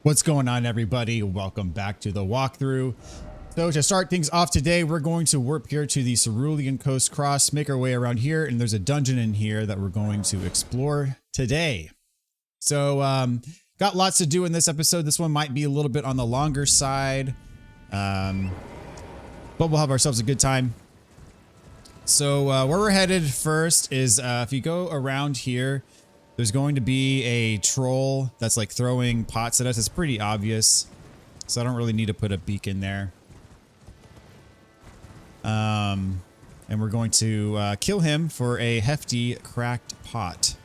What's going on, everybody? Welcome back to the walkthrough. So to start things off today, we're going to warp here to the Cerulean Coast Cross, make our way around here, and there's a dungeon in here that we're going to explore today. So got lots to do in this episode. This one might be a little bit on the longer side, but we'll have ourselves a good time. So where we're headed first is if you go around here, there's going to be a troll that's like throwing pots at us. It's pretty obvious, so I don't really need to put a beacon there. And we're going to kill him for a hefty cracked pot.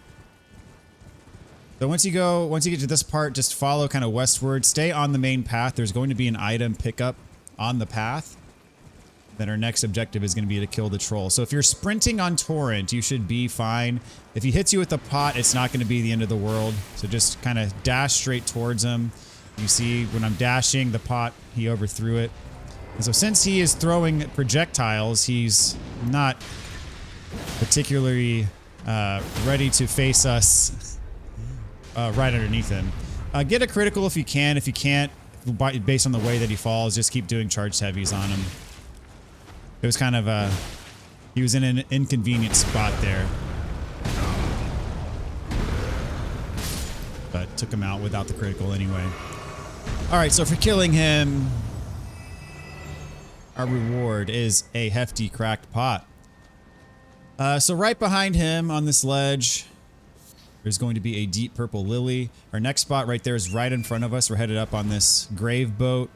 So once you get to this part, just follow kind of westward. Stay on the main path. There's going to be an item pickup on the path. Then our next objective is going to be to kill the troll. So if you're sprinting on Torrent, you should be fine. If he hits you with the pot, it's not going to be the end of the world. So just kind of dash straight towards him. You see when I'm dashing the pot, he overthrew it. And so since he is throwing projectiles, he's not particularly ready to face us right underneath him. Get a critical if you can. If you can't, based on the way that he falls, just keep doing charged heavies on him. It was kind of he was in an inconvenient spot there. But took him out without the critical anyway. Alright, so for killing him, our reward is a hefty cracked pot. So right behind him on this ledge, there's going to be a deep purple lily. Our next spot right there is right in front of us. We're headed up on this grave boat.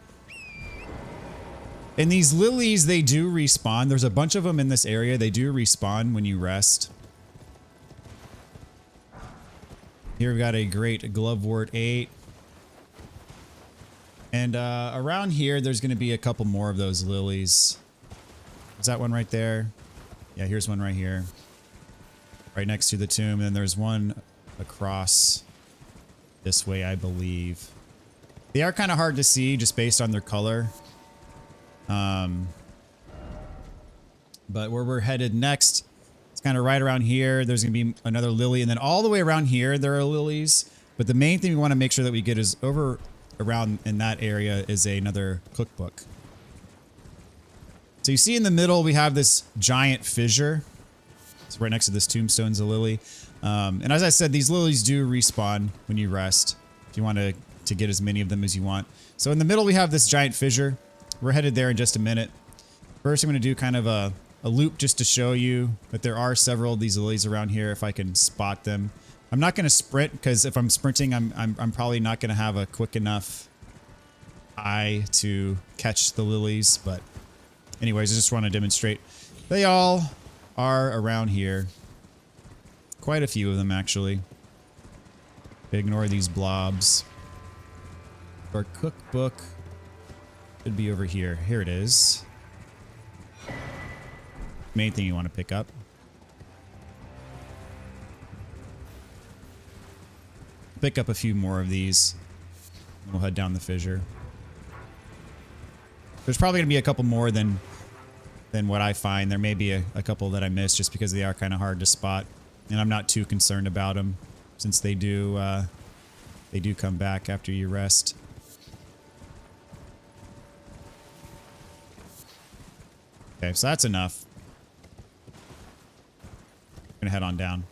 And these lilies, they do respawn. There's a bunch of them in this area. They do respawn when you rest. Here we've got a great glovewort 8. And around here, there's going to be a couple more of those lilies. Is that one right there? Yeah, here's one right here. Right next to the tomb. And then there's one across this way, I believe. They are kind of hard to see just based on their color. But where we're headed next, it's kind of right around here. There's going to be another lily, and then all the way around here, there are lilies. But the main thing we want to make sure that we get is over around in that area is another cookbook. So you see in the middle, we have this giant fissure. It's right next to this tombstone's a lily. And as I said, these lilies do respawn when you rest, if you want to get as many of them as you want. So in the middle, we have this giant fissure. We're headed there in just a minute. First, I'm going to do kind of a loop just to show you that there are several of these lilies around here if I can spot them. I'm not going to sprint because if I'm sprinting, I'm probably not going to have a quick enough eye to catch the lilies. But anyways, I just want to demonstrate. They all are around here. Quite a few of them, actually. Ignore these blobs. Our cookbook should be over here. Here it is. Main thing you want to pick up. Pick up a few more of these. We'll head down the fissure. There's probably going to be a couple more than what I find. There may be a couple that I missed just because they are kind of hard to spot. And I'm not too concerned about them since they do come back after you rest. Okay, so that's enough. I'm gonna head on down.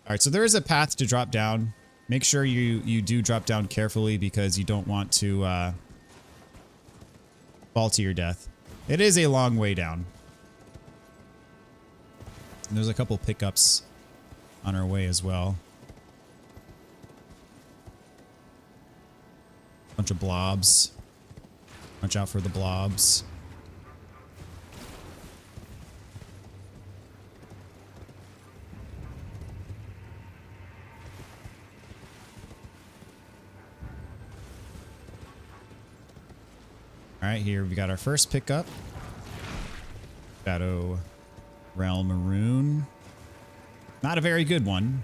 All right, so there is a path to drop down. Make sure you do drop down carefully because you don't want to fall to your death. It is a long way down. And there's a couple pickups on our way as well. Bunch of blobs. Watch out for the blobs. All right, here we got our first pickup. Shadow Realm Maroon. Not a very good one.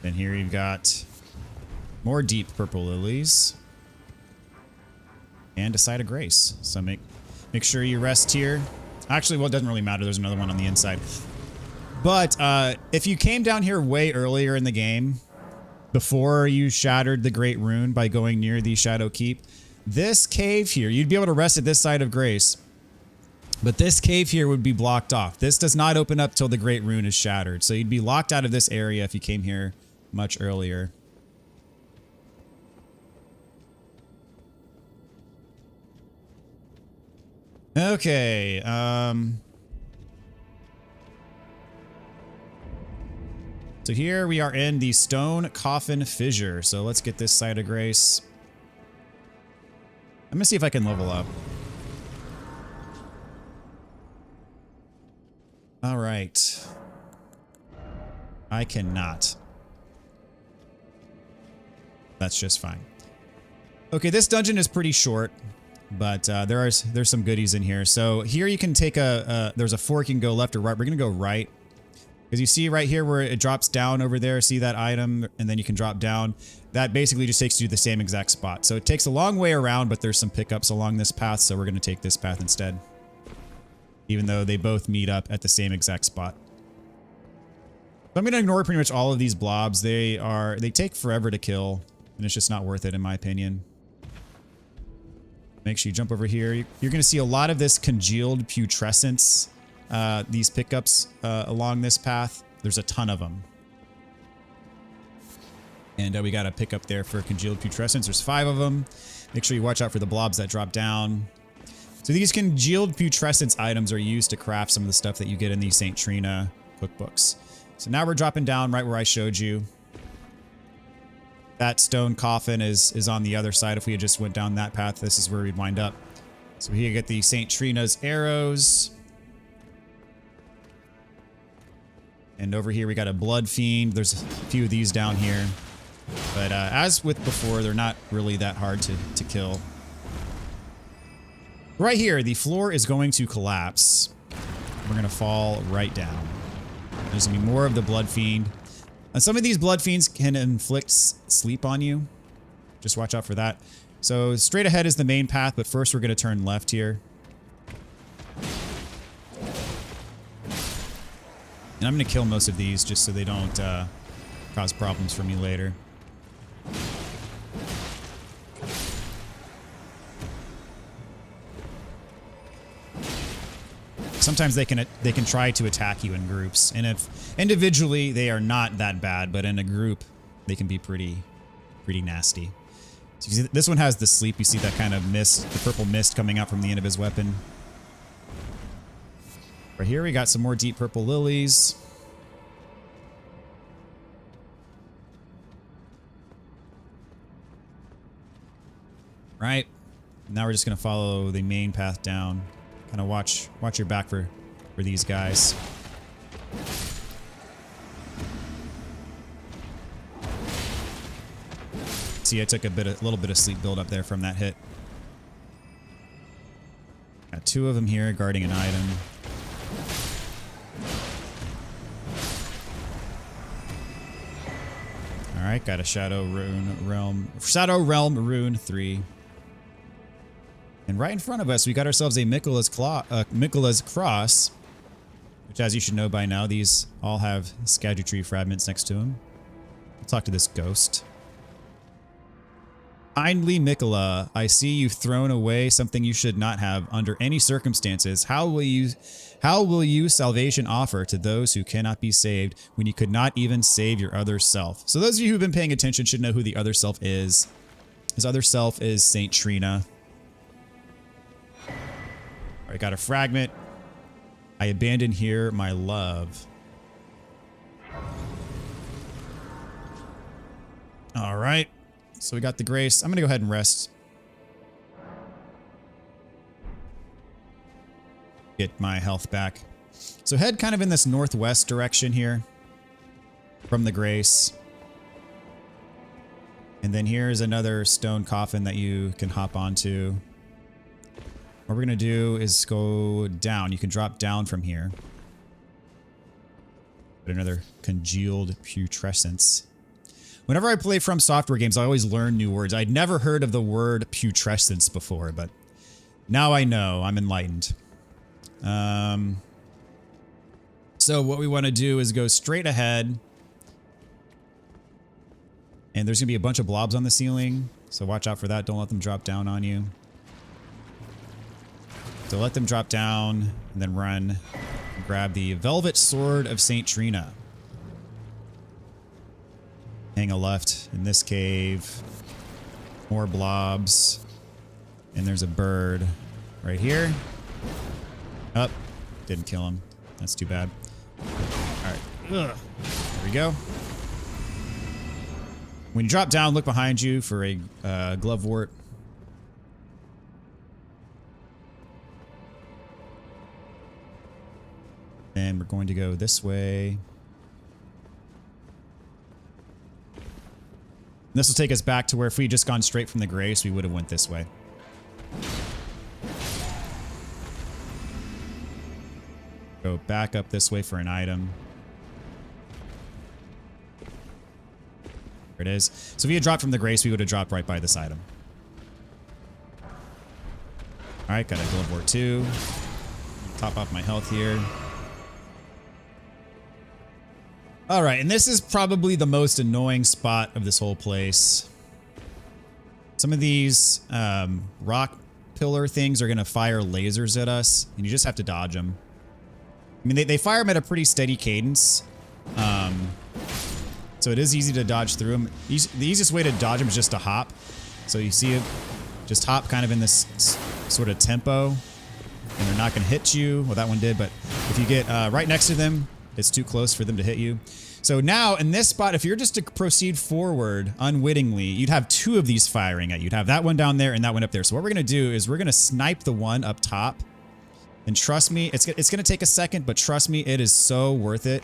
Then here you've got more deep purple lilies. and a site of grace. So make sure you rest here. Actually, well, it doesn't really matter. There's another one on the inside. But if you came down here way earlier in the game, before you shattered the Great Rune by going near the Shadow Keep, this cave here, you'd be able to rest at this side of grace. But this cave here would be blocked off. This does not open up till the Great Rune is shattered. So you'd be locked out of this area if you came here much earlier. Okay, so here we are in the Stone Coffin Fissure. So let's get this site of grace. I'm gonna see if I can level up. All right. I cannot. That's just fine. Okay, this dungeon is pretty short, but there's some goodies in here. So here you can take there's a fork, you can go left or right. We're gonna go right. Because you see right here where it drops down over there, see that item, and then you can drop down. That basically just takes you to the same exact spot. So it takes a long way around, but there's some pickups along this path, so we're going to take this path instead. Even though they both meet up at the same exact spot. So I'm going to ignore pretty much all of these blobs. They take forever to kill, and it's just not worth it in my opinion. Make sure you jump over here. You're going to see a lot of this congealed putrescence. These pickups along this path. There's a ton of them. And we got a pickup there for congealed putrescence. There's 5 of them. Make sure you watch out for the blobs that drop down. So these congealed putrescence items are used to craft some of the stuff that you get in these St. Trina cookbooks. So now we're dropping down right where I showed you. That stone coffin is on the other side. If we had just went down that path, this is where we'd wind up. So here you get the St. Trina's arrows. And over here we got a blood fiend. There's a few of these down here. But as with before, they're not really that hard to kill. Right here, the floor is going to collapse. We're going to fall right down. There's going to be more of the blood fiend. And some of these blood fiends can inflict sleep on you. Just watch out for that. So straight ahead is the main path, but first we're going to turn left here. And I'm going to kill most of these just so they don't cause problems for me later. Sometimes they can try to attack you in groups, and if individually they are not that bad, but in a group they can be pretty nasty. So you see, this one has the sleep. You see that kind of mist, the purple mist coming out from the end of his weapon. Right here we got some more deep purple lilies. Right. Now we're just gonna follow the main path down. Kind of watch your back for these guys. See, I took a little bit of sleep build up there from that hit. Got 2 of them here guarding an item. All right, got a Shadow Realm Rune 3. And right in front of us, we got ourselves a Miquella's Cross, which, as you should know by now, these all have Erdtree fragments next to them. We'll talk to this ghost. Kindly Miquella, I see you've thrown away something you should not have under any circumstances. How will you salvation offer to those who cannot be saved when you could not even save your other self? So those of you who've been paying attention should know who the other self is. His other self is St. Trina. I got a fragment. I abandon here my love. All right. So we got the grace. I'm going to go ahead and rest. Get my health back. So head kind of in this northwest direction here from the grace. And then here's another stone coffin that you can hop onto. What we're going to do is go down. You can drop down from here. But another congealed putrescence. Whenever I play From Software games, I always learn new words. I'd never heard of the word putrescence before, but now I know. I'm enlightened. So what we want to do is go straight ahead. And there's going to be a bunch of blobs on the ceiling, so watch out for that. Don't let them drop down on you. So let them drop down, and then run. And grab the Velvet Sword of St. Trina. Hang a left in this cave. More blobs. And there's a bird right here. Up. Didn't kill him. That's too bad. Alright. There we go. When you drop down, look behind you for a glovewort. And we're going to go this way. This will take us back to where if we had just gone straight from the Grace, we would have went this way. Go back up this way for an item. There it is. So if we had dropped from the Grace, we would have dropped right by this item. Alright, got a Glovewort 2. Top off my health here. Alright, and this is probably the most annoying spot of this whole place. Some of these rock pillar things are going to fire lasers at us, and you just have to dodge them. I mean, they fire them at a pretty steady cadence. So it is easy to dodge through them. The easiest way to dodge them is just to hop. So you see it, just hop kind of in this sort of tempo, and they're not going to hit you. Well, that one did, but if you get right next to them, it's too close for them to hit you. So now in this spot, if you're just to proceed forward unwittingly, you'd have two of these firing at you. You'd have that one down there and that one up there. So what we're going to do is we're going to snipe the one up top. And trust me, it's going to take a second, but trust me, it is so worth it.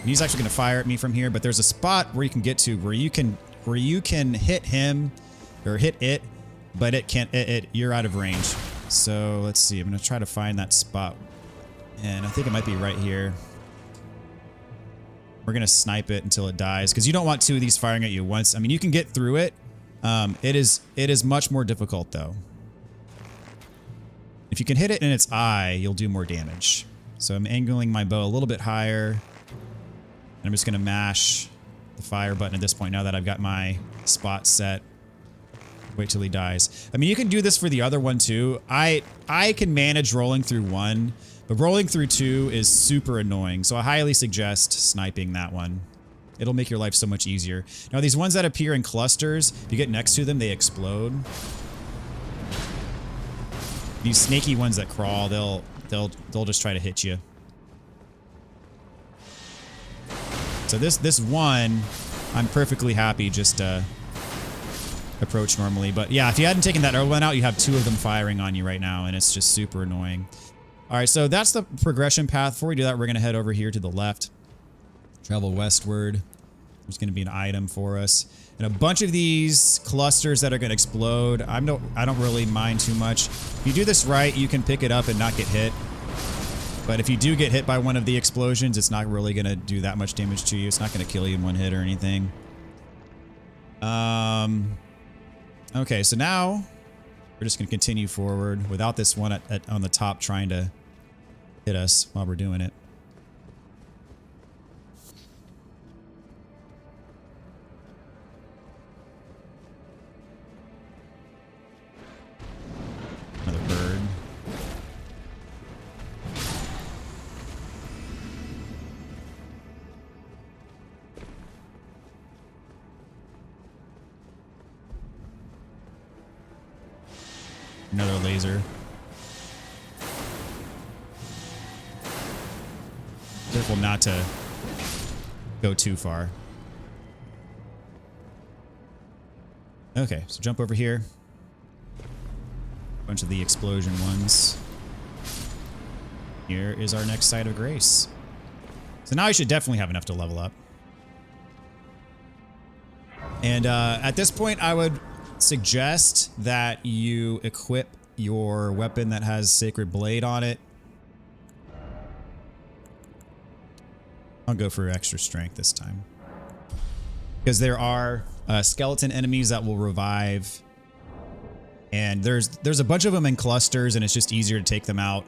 He's actually going to fire at me from here, but there's a spot where you can get to where you can hit him or hit it, but it can't. You're out of range. So let's see. I'm going to try to find that spot, and I think it might be right here. We're going to snipe it until it dies because you don't want two of these firing at you once. I mean, you can get through it. It is much more difficult though. If you can hit it in its eye, you'll do more damage. So I'm angling my bow a little bit higher. And I'm just going to mash the fire button at this point now that I've got my spot set. Wait till he dies. I mean, you can do this for the other one too. I can manage rolling through one, but rolling through two is super annoying. So I highly suggest sniping that one. It'll make your life so much easier. Now these ones that appear in clusters, if you get next to them, they explode. These snaky ones that crawl, they'll just try to hit you. So this one, I'm perfectly happy just to approach normally. But yeah, if you hadn't taken that other one out, you have two of them firing on you right now, and it's just super annoying. All right, so that's the progression path. Before we do that, we're going to head over here to the left. Travel westward. There's going to be an item for us. And a bunch of these clusters that are going to explode. I don't really mind too much. If you do this right, you can pick it up and not get hit. But if you do get hit by one of the explosions, it's not really going to do that much damage to you. It's not going to kill you in one hit or anything. Okay, so now we're just going to continue forward without this one on the top trying to hit us while we're doing it. Another bird. Another laser. Careful not to go too far. Okay, so jump over here. Bunch of the explosion ones. Here is our next site of grace. So now I should definitely have enough to level up. And at this point, I would suggest that you equip your weapon that has Sacred Blade on it. I'll go for extra strength this time. because there are skeleton enemies that will revive, and there's a bunch of them in clusters, and it's just easier to take them out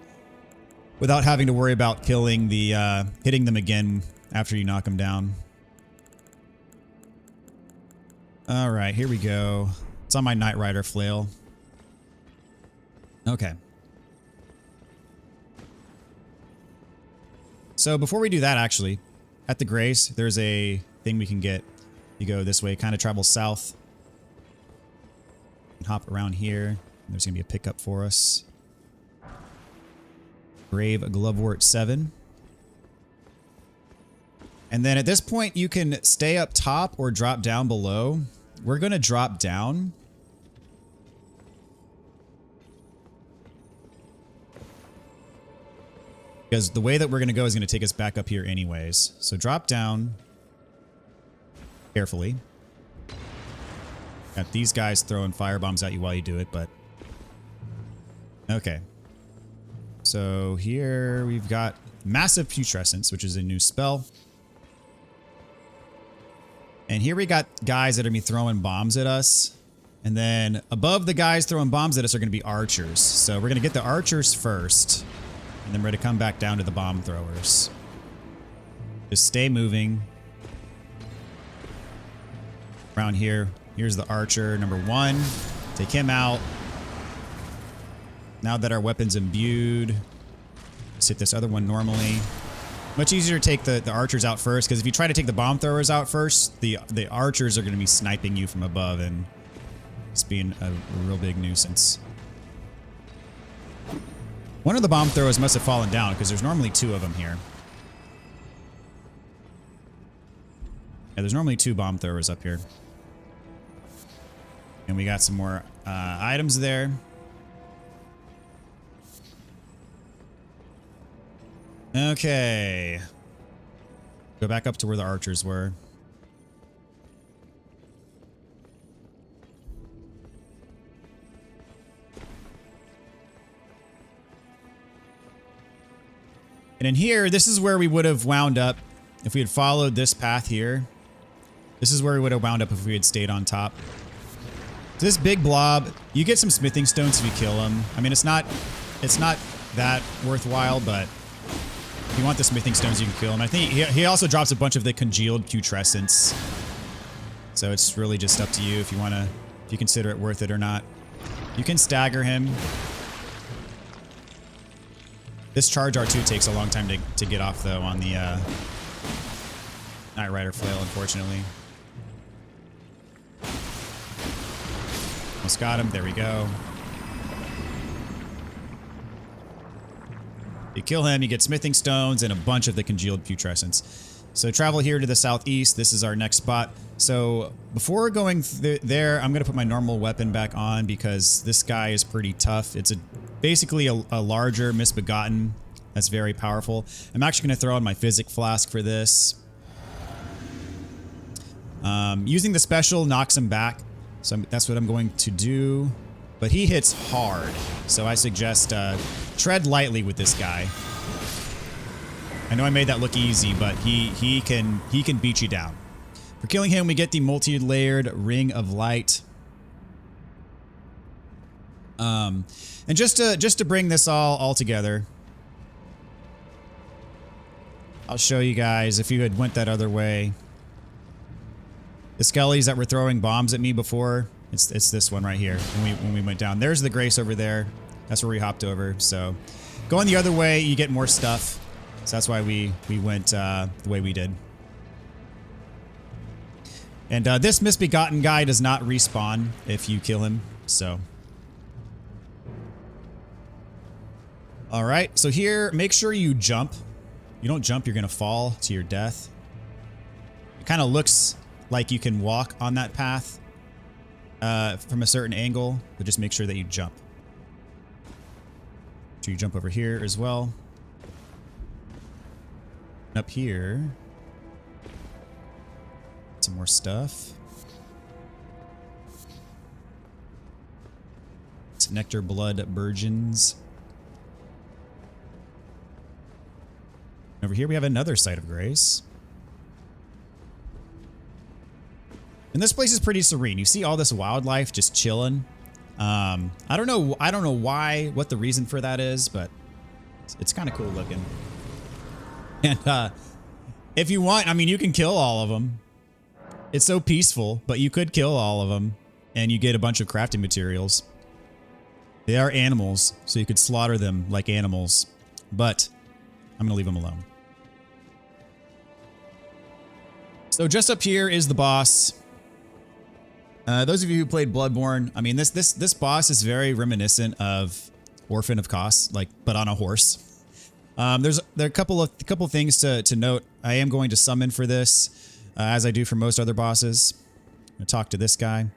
without having to worry about killing the hitting them again after you knock them down. All right, here we go. It's on my Knight Rider flail. Okay. So before we do that, actually, at the Grace, there's a thing we can get. You go this way, kind of travel south. And hop around here. There's going to be a pickup for us. Grave Glovewort 7. And then at this point, you can stay up top or drop down below. We're going to drop down. Because the way that we're going to go is going to take us back up here anyways. So drop down carefully. Got these guys throwing firebombs at you while you do it, but... Okay. So here we've got Massive Putrescence, which is a new spell. And here we got guys that are going to be throwing bombs at us. And then above the guys throwing bombs at us are going to be archers. So we're going to get the archers first. And then we're going to come back down to the bomb throwers. Just stay moving. Around here. Here's the archer, number 1. Take him out. Now that our weapon's imbued, let's hit this other one normally. Much easier to take the archers out first, because if you try to take the bomb throwers out first, the archers are going to be sniping you from above, and it's being a real big nuisance. One of the bomb throwers must have fallen down, because there's normally 2 of them here. Yeah, there's normally 2 bomb throwers up here. And we got some more items there. Okay. Go back up to where the archers were. And in here, this is where we would have wound up if we had followed this path here. This is where we would have wound up if we had stayed on top. So this big blob, you get some smithing stones if you kill him. I mean, it's not that worthwhile, but if you want the smithing stones, you can kill him. I think he also drops a bunch of the congealed putrescence. So it's really just up to you if you consider it worth it or not. You can stagger him. This charge R2 takes a long time to get off, though, on the Knight Rider flail, unfortunately. Almost got him. There we go. You kill him, you get smithing stones and a bunch of the congealed putrescence. So travel here to the southeast. This is our next spot. So before going there, I'm going to put my normal weapon back on because this guy is pretty tough. It's basically a larger Misbegotten that's very powerful. I'm actually going to throw in my Physic Flask for this. Using the special knocks him back. So that's what I'm going to do. But he hits hard. So I suggest tread lightly with this guy. I know I made that look easy, but he can beat you down. For killing him, we get the multi-layered Ring of Light. And just to bring this all together, I'll show you guys if you had went that other way. The skellies that were throwing bombs at me before, it's this one right here when we went down. There's the Grace over there. That's where we hopped over. So going the other way, you get more stuff. So that's why we went the way we did. And this Misbegotten guy does not respawn if you kill him. So. All right. So here, make sure you jump. You don't jump, you're going to fall to your death. It kind of looks like you can walk on that path from a certain angle, but just make sure that you jump. So you jump over here as well. Up here, some more stuff. It's Nectar Blood Burgeons. Over here we have another Site of Grace. And this place is pretty serene. You see all this wildlife just chilling. I don't know why, what the reason for that is, but it's kind of cool looking. And if you want, I mean, you can kill all of them. It's so peaceful, but you could kill all of them and you get a bunch of crafting materials. They are animals, so you could slaughter them like animals, but I'm gonna leave them alone. So just up here is the boss. Those of you who played Bloodborne, I mean, this boss is very reminiscent of Orphan of Kos, like, but on a horse. There are a couple things to note. I am going to summon for this, as I do for most other bosses. I'm gonna talk to this guy.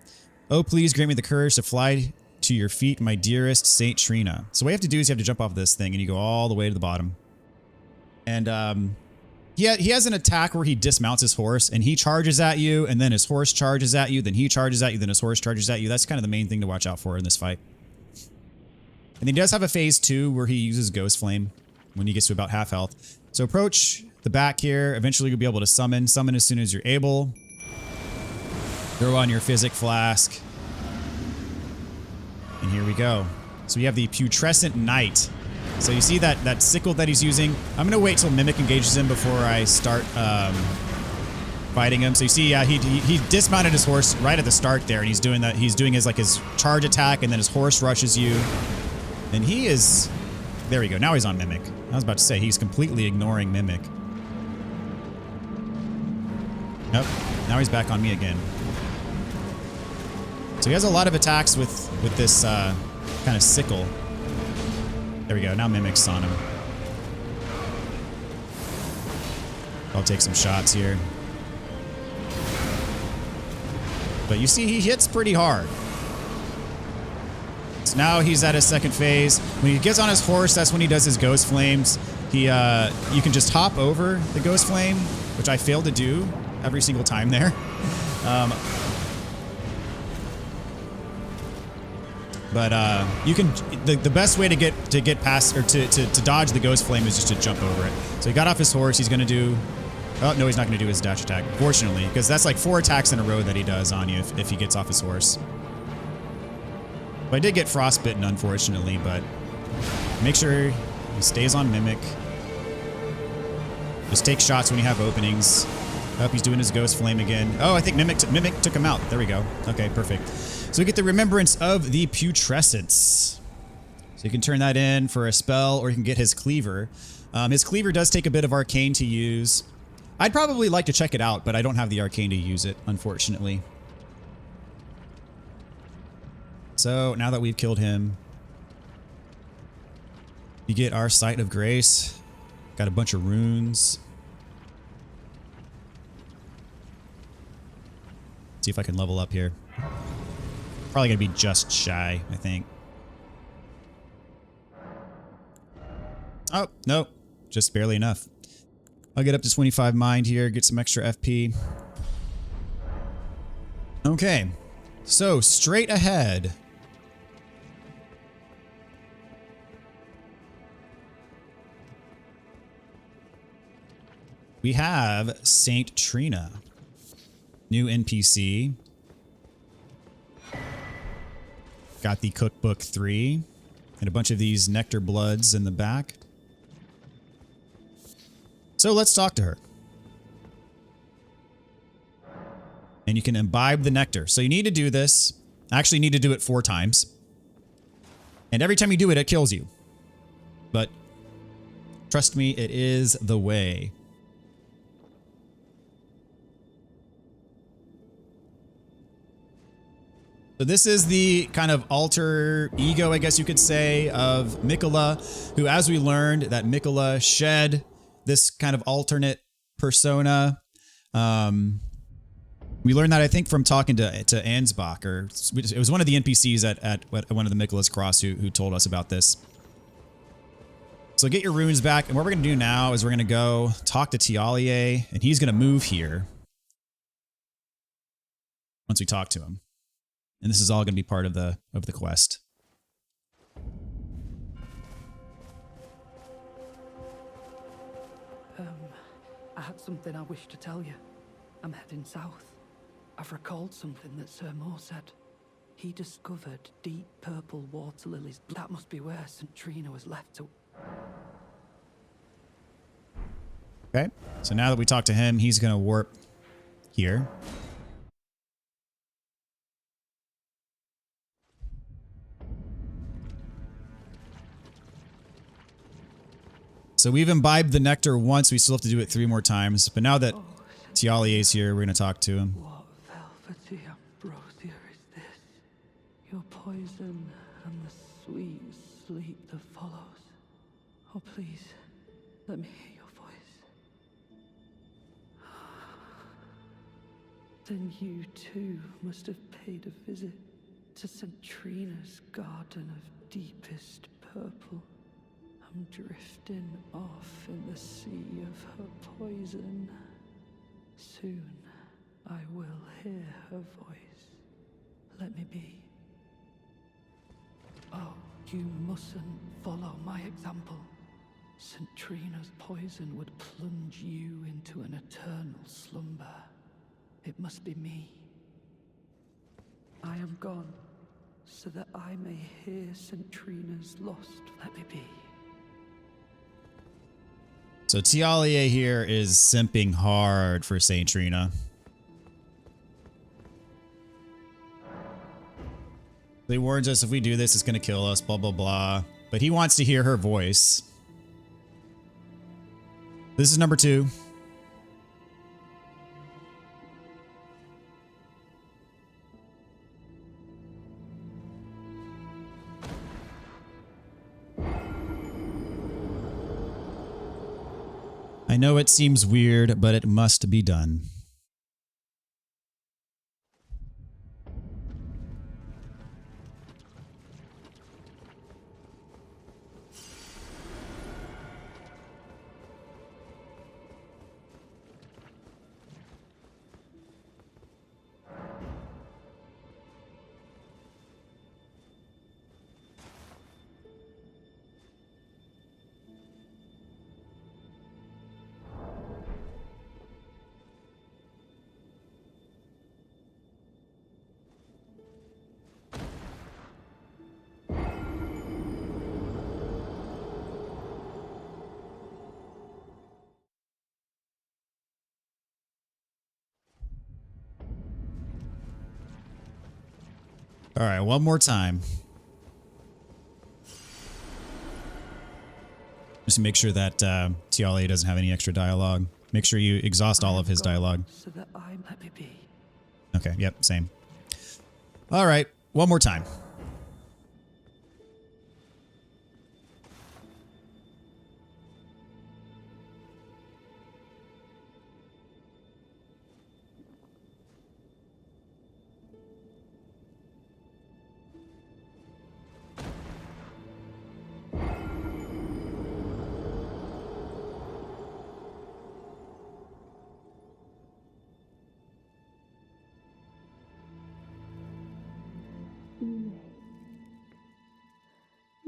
Oh, please grant me the courage to fly to your feet, my dearest Saint Trina. So what you have to do is you have to jump off this thing and you go all the way to the bottom. And he has an attack where he dismounts his horse and he charges at you, and then his horse charges at you, then he charges at you, then his horse charges at you. That's kind of the main thing to watch out for in this fight. And he does have a phase 2 where he uses Ghost Flame when he gets to about half health. So approach the back here. Eventually you'll be able to summon. Summon as soon as you're able. Throw on your Physic Flask. And here we go. So we have the Putrescent Knight. So you see that sickle that he's using. I'm gonna wait till Mimic engages him before I start fighting him. So you see, he dismounted his horse right at the start there, and he's doing that. He's doing his charge attack, and then his horse rushes you. And he is, there we go. Now he's on Mimic. I was about to say he's completely ignoring Mimic. Nope. Now he's back on me again. So he has a lot of attacks with this kind of sickle. There we go. Now Mimic's on him. I'll take some shots here. But you see, he hits pretty hard. So now he's at his second phase. When he gets on his horse, that's when he does his Ghost Flames. You can just hop over the Ghost Flame, which I failed to do every single time there. But you can. The best way to get past or to dodge the Ghost Flame is just to jump over it. So he got off his horse. He's gonna do. Oh no, he's not gonna do his dash attack. Fortunately, because that's like 4 attacks in a row that he does on you if he gets off his horse. But I did get frostbitten, unfortunately. But make sure he stays on Mimic. Just take shots when you have openings. Oh, he's doing his Ghost Flame again. Oh, I think Mimic took him out. There we go. Okay, perfect. So we get the Remembrance of the Putrescence. So you can turn that in for a spell, or you can get his Cleaver. His Cleaver does take a bit of Arcane to use. I'd probably like to check it out, but I don't have the Arcane to use it, unfortunately. So now that we've killed him, you get our Sight of Grace. Got a bunch of runes. See if I can level up here. Probably gonna be just shy, I think. Oh, no. Just barely enough. I'll get up to 25 mind here, get some extra FP. Okay. So, straight ahead. We have Saint Trina. New NPC. Got the Cookbook 3. And a bunch of these Nectar Bloods in the back. So let's talk to her. And you can imbibe the nectar. So you need to do this. Actually need to do it 4 times. And every time you do it, it kills you. But trust me, it is the way. So this is the kind of alter ego, I guess you could say, of Miquella, who, as we learned, that Miquella shed this kind of alternate persona. We learned that, I think, from talking to Ansbach, or it was one of the NPCs at one of the Miquella's Cross who told us about this. So get your runes back, and what we're going to do now is we're going to go talk to Tialier, and he's going to move here once we talk to him. And this is all going to be part of the quest. I had something I wish to tell you. I'm heading south. I've recalled something that Sir Moore said. He discovered deep purple water lilies. That must be where St. Trina was left to... Okay, so now that we talked to him, he's going to warp here. So we've imbibed the nectar once. We still have to do it 3 more times. But now that Tialie's here, we're going to talk to him. What velvety ambrosia is this? Your poison and the sweet sleep that follows. Oh, please, let me hear your voice. Then you too must have paid a visit to St. Trina's garden of deepest purple. I'm drifting off in the sea of her poison. Soon I will hear her voice. Let me be. Oh, you mustn't follow my example. St. Trina's poison would plunge you into an eternal slumber. It must be me. I am gone, so that I may hear St. Trina's lost. Let me be. So Tialie here is simping hard for St. Trina. He warns us if we do this, it's going to kill us, blah, blah, blah. But he wants to hear her voice. This is number 2. I know it seems weird, but it must be done. All right, one more time. Just to make sure that Tialie doesn't have any extra dialogue. Make sure you exhaust all of his dialogue. So that I let me be. Okay, yep, same. All right, one more time.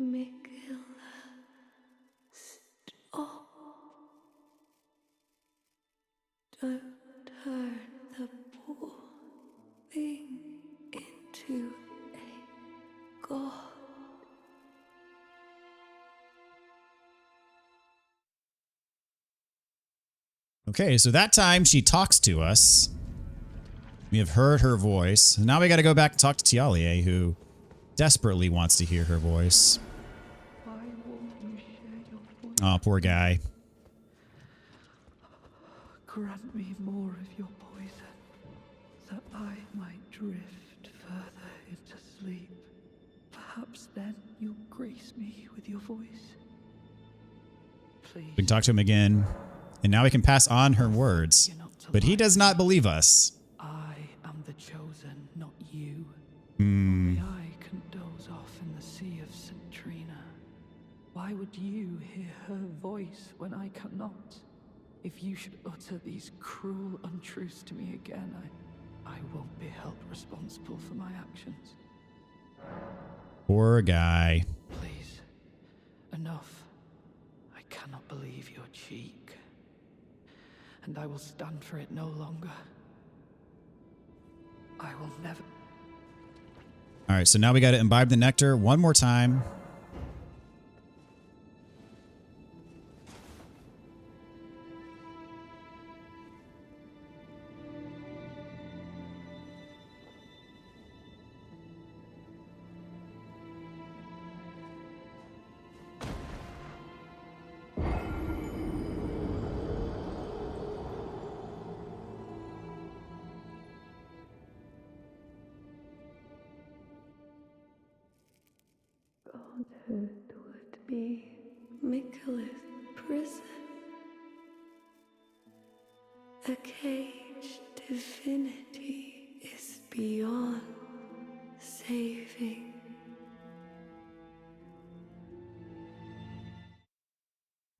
Mikilla, stop. Don't turn the poor thing into a god. Okay, so that time she talks to us. We have heard her voice. Now we got to go back and talk to Tialie, who desperately wants to hear her voice. Why won't you share your voice? Oh, poor guy. Grant me more of your poison, that I might drift further into sleep. Perhaps then you'll grace me with your voice. Please. We can talk to him again. And now we can pass on her words. But he does not believe us. I am the chosen, not you. Hmm. Only I can doze off in the sea of St. Trina. Why would you hear her voice when I cannot? If you should utter these cruel untruths to me again, I won't be held responsible for my actions. Poor guy. Please, enough. I cannot believe your cheek. And I will stand for it no longer. I will never. All right, so now we got to imbibe the nectar one more time. Godhood would be Michaela's prison. A caged divinity is beyond saving.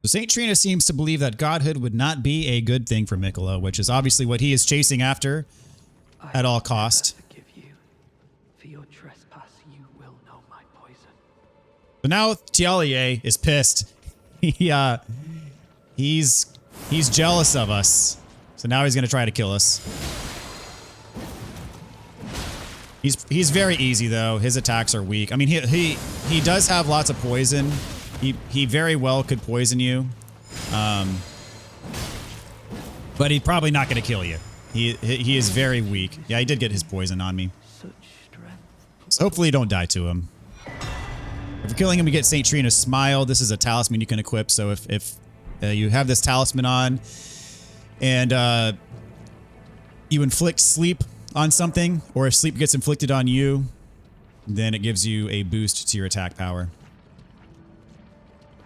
So Saint Trina seems to believe that godhood would not be a good thing for Miquella, which is obviously what he is chasing after at all cost. Forgive you. For your trespass, you will know my poison. So now Tialier is pissed. He's jealous of us. So now he's gonna try to kill us. He's very easy though. His attacks are weak. I mean, he does have lots of poison. He very well could poison you, but he's probably not gonna kill you. He is very weak. Yeah, he did get his poison on me. Such strength. So hopefully you don't die to him. If you're killing him, you get Saint Trina's Smile. This is a talisman you can equip. So if you have this talisman on and you inflict sleep on something, or if sleep gets inflicted on you, then it gives you a boost to your attack power.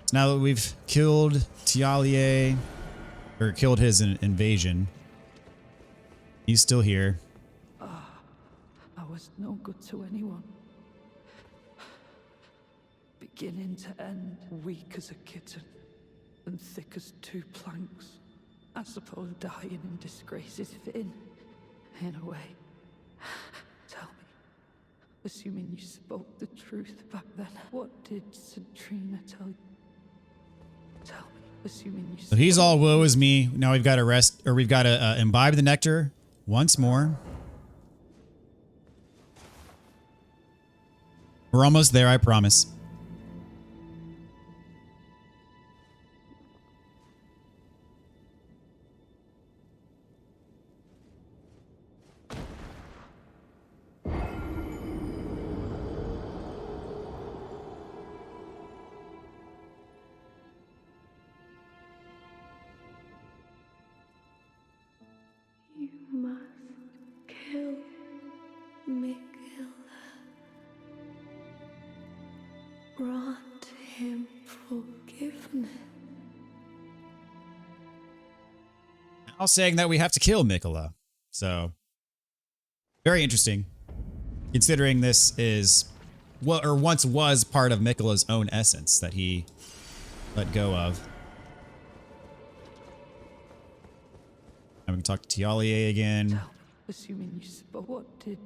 So now that we've killed Tialier, or killed his invasion, he's still here. I was no good to anyone. Beginning to end, weak as a kitten, and thick as two planks. I suppose dying in disgrace is fitting, in a way. Tell me, assuming you spoke the truth back then, what did Centrina tell you? Tell me, assuming you. So he's all woe is me. Now we've got to rest, or we've got to imbibe the nectar once more. We're almost there, I promise. You must kill Michaela. Grant him forgiveness. Now saying that we have to kill Miquella. So, very interesting. Considering this is, well, or once was part of Miquella's own essence that he let go of. And we can talk to Tialier again. Tell me, assuming you spoke, what did.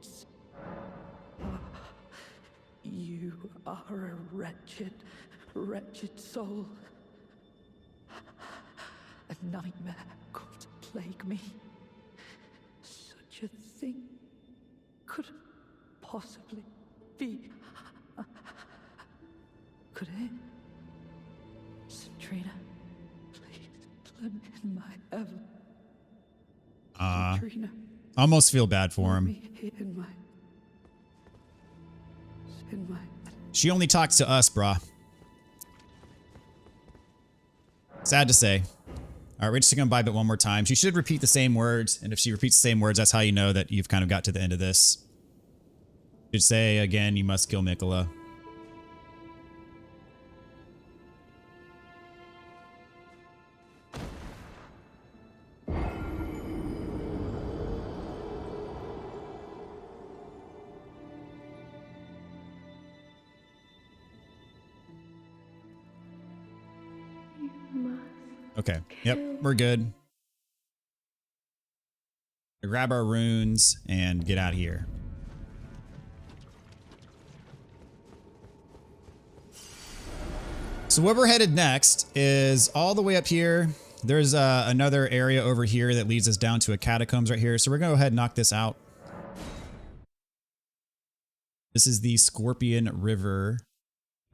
You are a wretched, wretched soul. A nightmare come to plague me. Such a thing could possibly be. Could it? Centrina, please in my heaven. Centrina, Almost feel bad for him. me in my. She only talks to us, brah. Sad to say. All right, we're just gonna imbibe it one more time. She should repeat the same words, and if she repeats the same words, that's how you know that you've kind of got to the end of this. Should say again, you must kill Miquella. You must. Okay. Yep, we're good. Grab our runes and get out of here. So where we're headed next is all the way up here. There's another area over here that leads us down to a catacombs right here. So we're going to go ahead and knock this out. This is the Scorpion River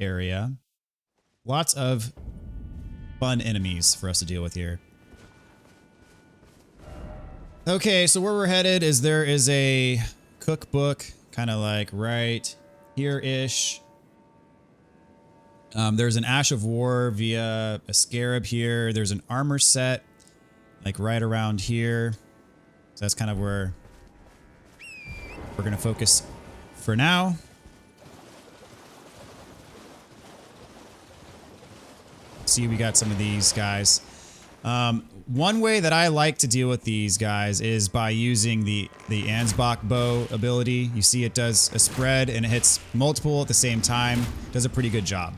area. Lots of fun enemies for us to deal with here. Okay, so where we're headed is there is a cookbook, kind of like right here-ish. There's an Ash of War via a Scarab here. There's an armor set, like right around here. So that's kind of where we're going to focus for now. See, we got some of these guys. One way that I like to deal with these guys is by using the Ansbach bow ability. You see it does a spread and it hits multiple at the same time. Does a pretty good job.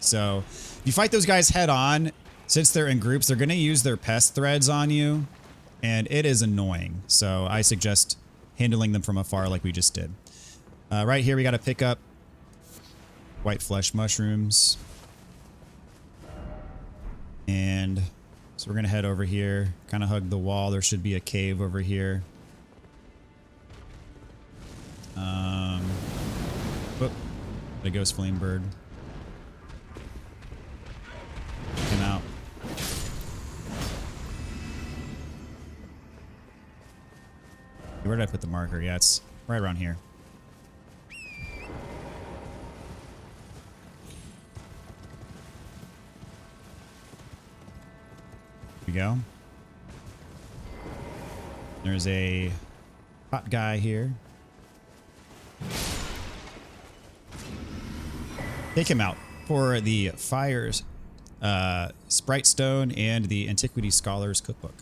So if you fight those guys head on, since they're in groups, they're going to use their pest threads on you. And it is annoying. So I suggest handling them from afar like we just did. Right here we got to pick up white flesh mushrooms. And so we're going to head over here, kind of hug the wall. There should be a cave over here. Whoop, the ghost flame bird. Check him out. Where did I put the marker? Yeah, it's right around here. Here we go. There's a hot guy here. Take him out for the Fires, Sprite Stone, and the Antiquity Scholars Cookbook.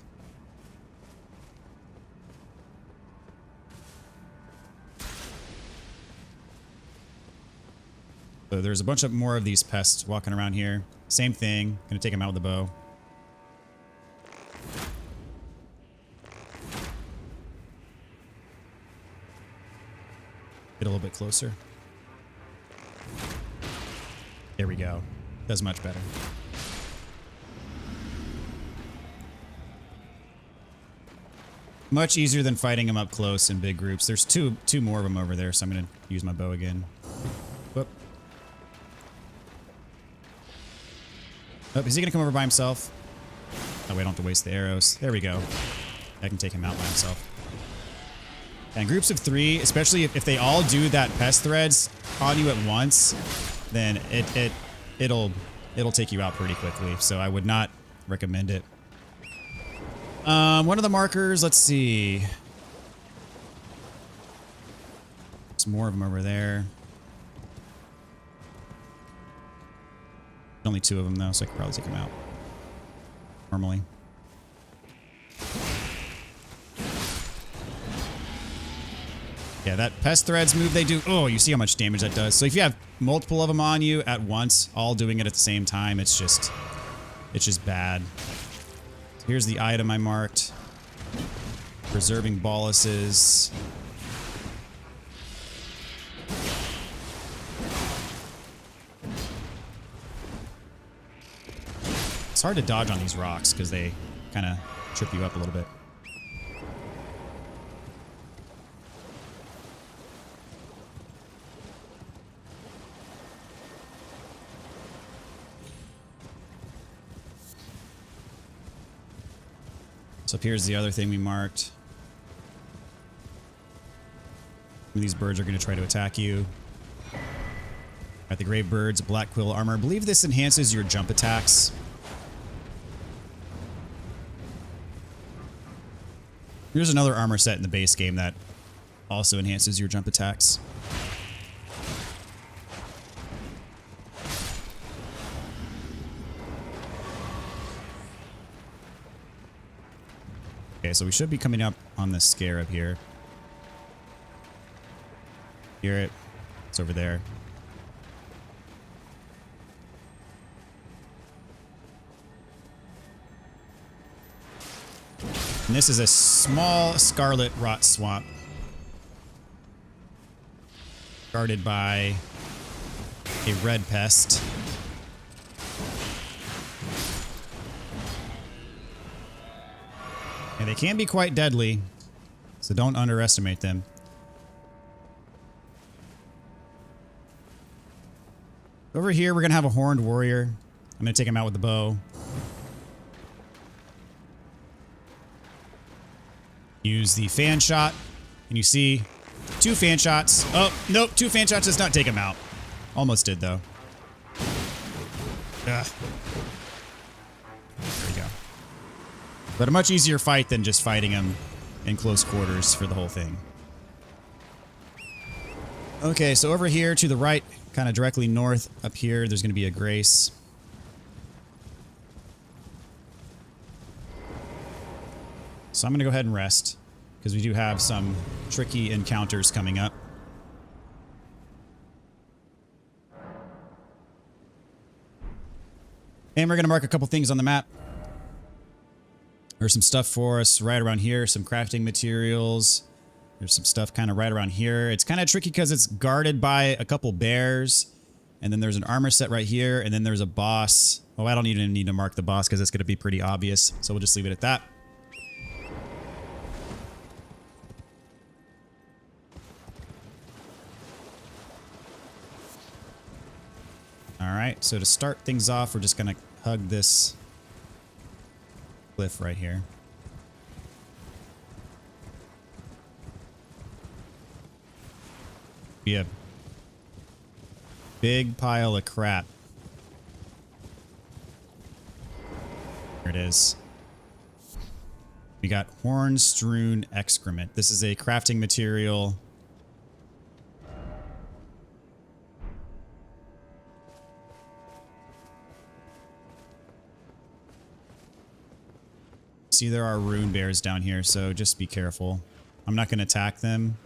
So there's a bunch of more of these pests walking around here. Same thing. Gonna take him out with the bow. Get a little bit closer. There we go. Does much better. Much easier than fighting them up close in big groups. There's two more of them over there, so I'm gonna use my bow again. Whoop. Oh, is he gonna come over by himself? Oh, we don't have to waste the arrows. There we go. I can take him out by himself. And groups of 3, especially if they all do that pest threads on you at once, then it'll take you out pretty quickly. So I would not recommend it. One of the markers, let's see. There's more of them over there. Only 2 of them though, so I could probably take them out. Normally. Yeah, that pest threads move they do. Oh, you see how much damage that does. So if you have multiple of them on you at once, all doing it at the same time, it's just bad. So here's the item I marked. Preserving boluses. It's hard to dodge on these rocks because they kind of trip you up a little bit. So here's the other thing we marked. These birds are going to try to attack you. Got the Grave Birds, Black Quill armor. I believe this enhances your jump attacks. Here's another armor set in the base game that also enhances your jump attacks. Okay, so we should be coming up on the Scarab here. Hear it. It's over there. And this is a small scarlet rot swamp. Guarded by a red pest. And they can be quite deadly, so don't underestimate them. Over here, we're going to have a horned warrior. I'm going to take him out with the bow. Use the fan shot. And you see 2 fan shots. Oh, nope. 2 fan shots does not take him out. Almost did, though. Ugh. There we go. But a much easier fight than just fighting him in close quarters for the whole thing. Okay, so over here to the right, kind of directly north up here, there's going to be a Grace. So I'm going to go ahead and rest, because we do have some tricky encounters coming up. And we're going to mark a couple things on the map. There's some stuff for us right around here, some crafting materials. There's some stuff kind of right around here. It's kind of tricky because it's guarded by a couple bears. And then there's an armor set right here. And then there's a boss. Oh, I don't even need to mark the boss because it's going to be pretty obvious. So we'll just leave it at that. Alright, so to start things off, we're just going to hug this cliff right here. Be a big pile of crap. There it is. We got horn-strewn excrement. This is a crafting material. See, there are rune bears down here, so just be careful. I'm not going to attack them.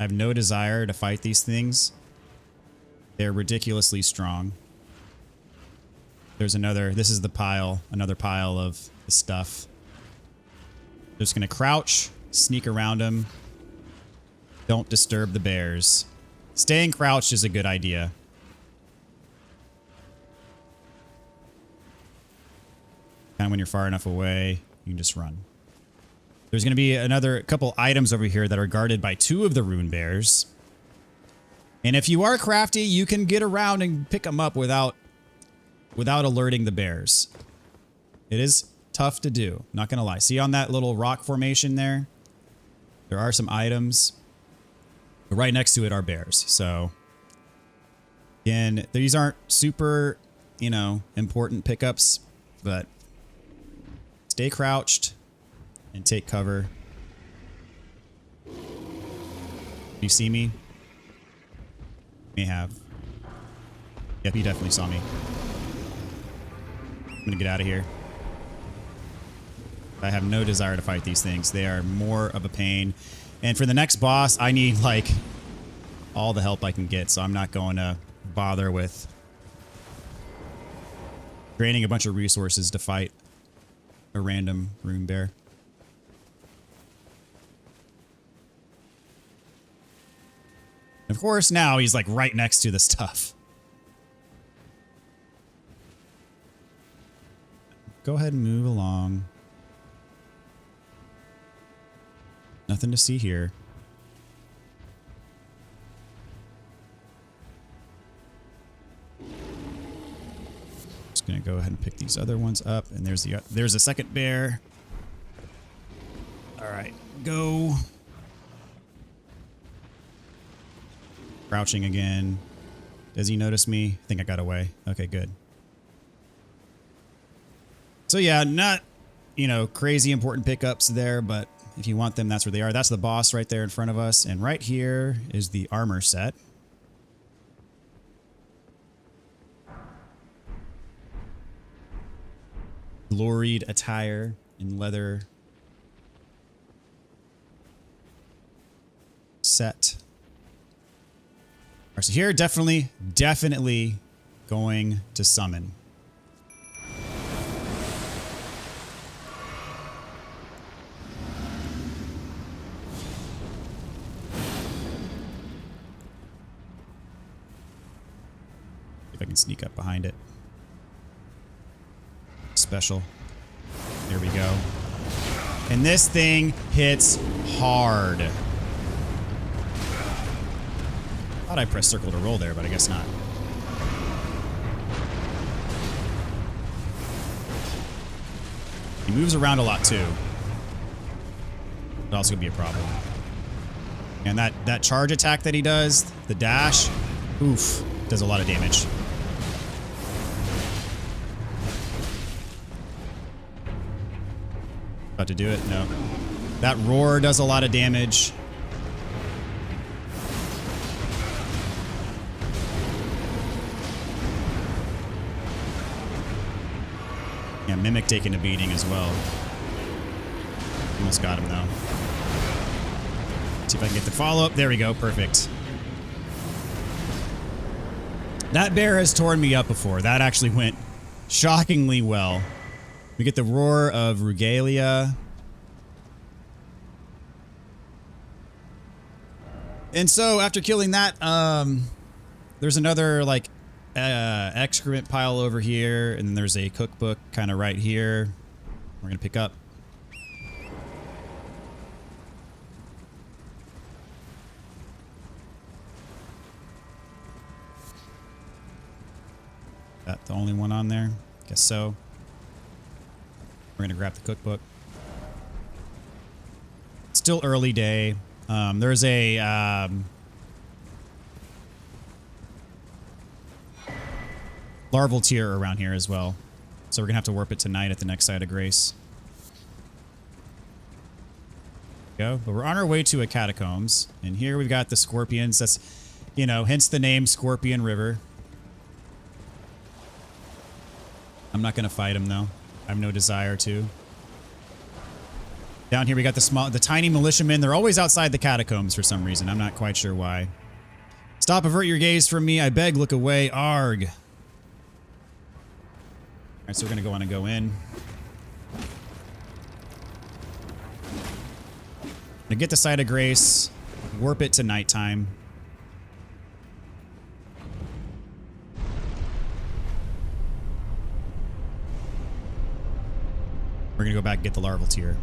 I have no desire to fight these things. They're ridiculously strong. There's another, this is the pile, another pile of the stuff. Just going to crouch, sneak around them. Don't disturb the bears. Staying crouched is a good idea. Kind of when you're far enough away, you can just run. There's going to be another couple items over here that are guarded by 2 of the rune bears. And if you are crafty, you can get around and pick them up without alerting the bears. It is tough to do, not going to lie. See on that little rock formation there? There are some items. But right next to it are bears. So, again, these aren't super, important pickups, but stay crouched and take cover. You see me? May have. Yep, he definitely saw me. I'm gonna get out of here. I have no desire to fight these things. They are more of a pain. And for the next boss, I need, like, all the help I can get. So I'm not going to bother with draining a bunch of resources to fight a random rune bear. Of course, now he's like right next to the stuff. Go ahead and move along. Nothing to see here. Just gonna go ahead and pick these other ones up, and there's a second bear. All right, go. Crouching again. Does he notice me? I think I got away. Okay, good. So yeah, not, crazy important pickups there, but if you want them, that's where they are. That's the boss right there in front of us. And right here is the armor set. Gloried attire in leather set. All right, so here, definitely going to summon. If I can sneak up behind it. Special. There we go. And this thing hits hard. Thought I pressed circle to roll there, but I guess not. He moves around a lot too. But also gonna be a problem. And that charge attack that he does, the dash, oof, does a lot of damage. About to do it? No. That roar does a lot of damage. Yeah, Mimic taking a beating as well. Almost got him though. See if I can get the follow-up. There we go. Perfect. That bear has torn me up before. That actually went shockingly well. We get the roar of Rugalia. And so after killing that, there's another like excrement pile over here, and then there's a cookbook kind of right here. We're gonna pick up. That the only one on there? Guess so. We're gonna grab the cookbook. Still early day. There's a larval tier around here as well. So we're gonna have to warp it tonight at the next site of grace. Go. But we're on our way to a catacombs. And here we've got the scorpions. That's, you know, hence the name Scorpion River. I'm not going to fight him though. I have no desire to. Down here we got the tiny militiamen. They're always outside the catacombs for some reason. I'm not quite sure why. Stop, avert your gaze from me. I beg, look away. Arg. Alright, so we're going to go in. Gonna get the site of grace. Warp it to nighttime. We're gonna go back and get the larval tier.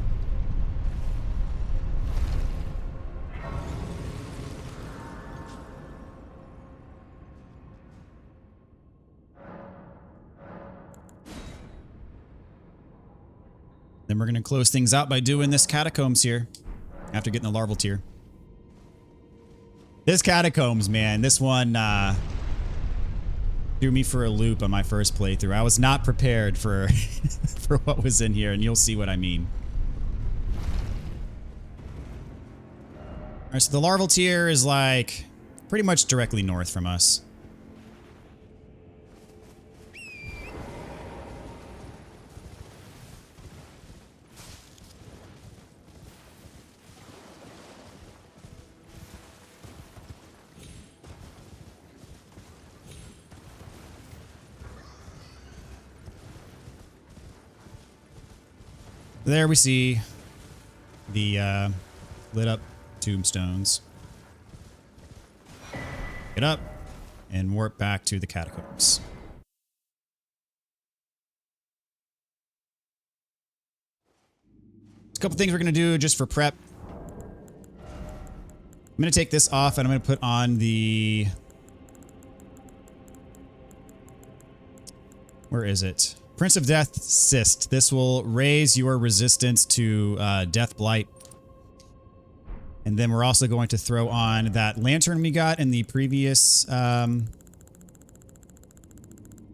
Then we're gonna close things out by doing this catacombs here. After getting the larval tier. This catacombs, man. This one threw me for a loop on my first playthrough. I was not prepared for for what was in here, and you'll see what I mean. Alright, so the larval tier is like pretty much directly north from us. There we see the lit up tombstones. Get up and warp back to the catacombs. A couple things we're going to do just for prep. I'm going to take this off and I'm going to put on the... Where is it? Prince of Death Cyst. This will raise your resistance to Death Blight. And then we're also going to throw on that lantern we got in the previous... I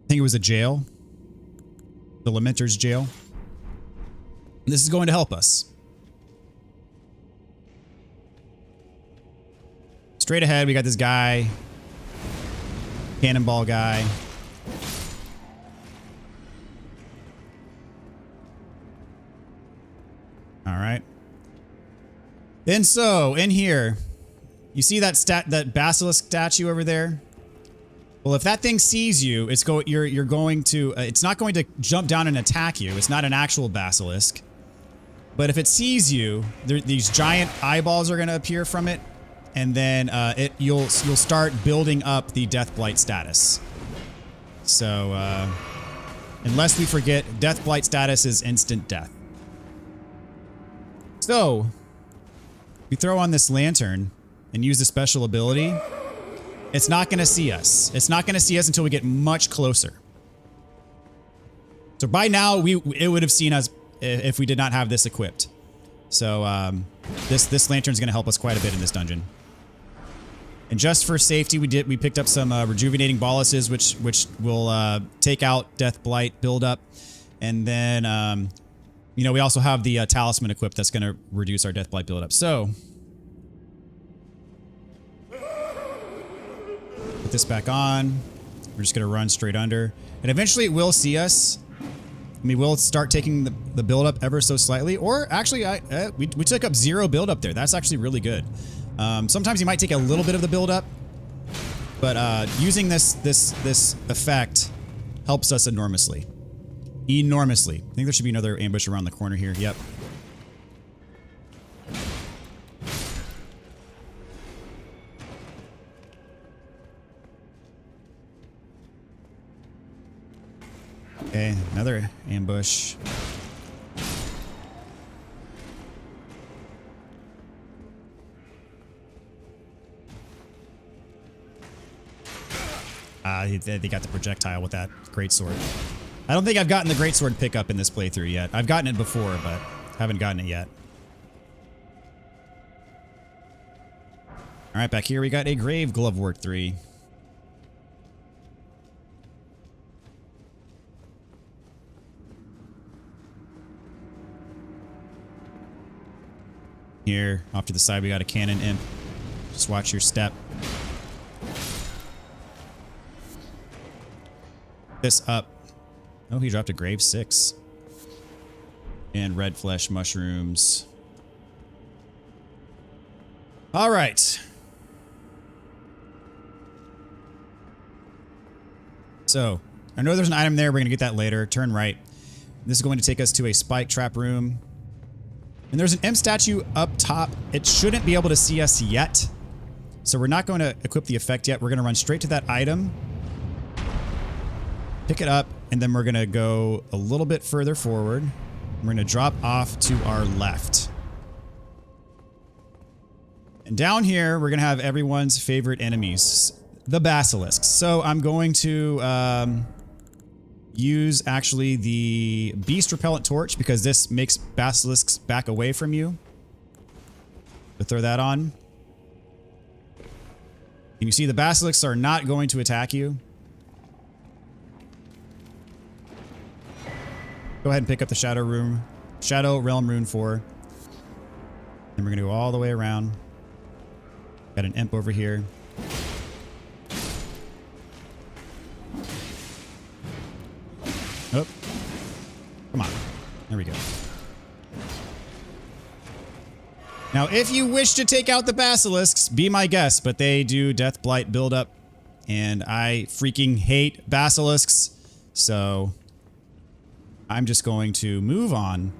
think it was a jail. The Lamenter's jail. This is going to help us. Straight ahead, we got this guy. Cannonball guy. All right. And so, in here, you see that basilisk statue over there? Well, if that thing sees you, it's you're going to it's not going to jump down and attack you. It's not an actual basilisk. But if it sees you, these giant eyeballs are going to appear from it, and then you'll start building up the Death Blight status. So, unless we forget, Death Blight status is instant death. So, we throw on this lantern and use the special ability. It's not going to see us. It's not going to see us until we get much closer. So by now, it would have seen us if we did not have this equipped. So this lantern is going to help us quite a bit in this dungeon. And just for safety, we picked up some rejuvenating boluses, which will take out Death Blight buildup. And then, you know, we also have the talisman equipped that's going to reduce our Death Blight buildup. So put this back on. We're just going to run straight under. And eventually it will see us. I mean, we'll start taking the buildup ever so slightly. Or actually, we took up 0 buildup there. That's actually really good. Sometimes you might take a little bit of the buildup, but using this effect helps us enormously. Enormously. I think there should be another ambush around the corner here. Yep. Okay, another ambush. They got the projectile with that greatsword. I don't think I've gotten the greatsword pickup in this playthrough yet. I've gotten it before, but haven't gotten it yet. All right, back here we got a Grave Glovewort 3. Here, off to the side, we got a cannon imp. Just watch your step. This up. Oh, he dropped a grave 6. And red flesh mushrooms. All right. So, I know there's an item there. We're going to get that later. Turn right. This is going to take us to a spike trap room. And there's an imp statue up top. It shouldn't be able to see us yet. So we're not going to equip the effect yet. We're going to run straight to that item. Pick it up, and then we're going to go a little bit further forward. We're going to drop off to our left. And down here, we're going to have everyone's favorite enemies, the basilisks. So I'm going to use actually the beast repellent torch because this makes basilisks back away from you. So throw that on. And you see the basilisks are not going to attack you. Go ahead and pick up the Shadow Realm Rune 4. Then we're going to go all the way around. Got an imp over here. Oh. Come on. There we go. Now, if you wish to take out the basilisks, be my guest, but they do Death Blight buildup, and I freaking hate basilisks, so I'm just going to move on.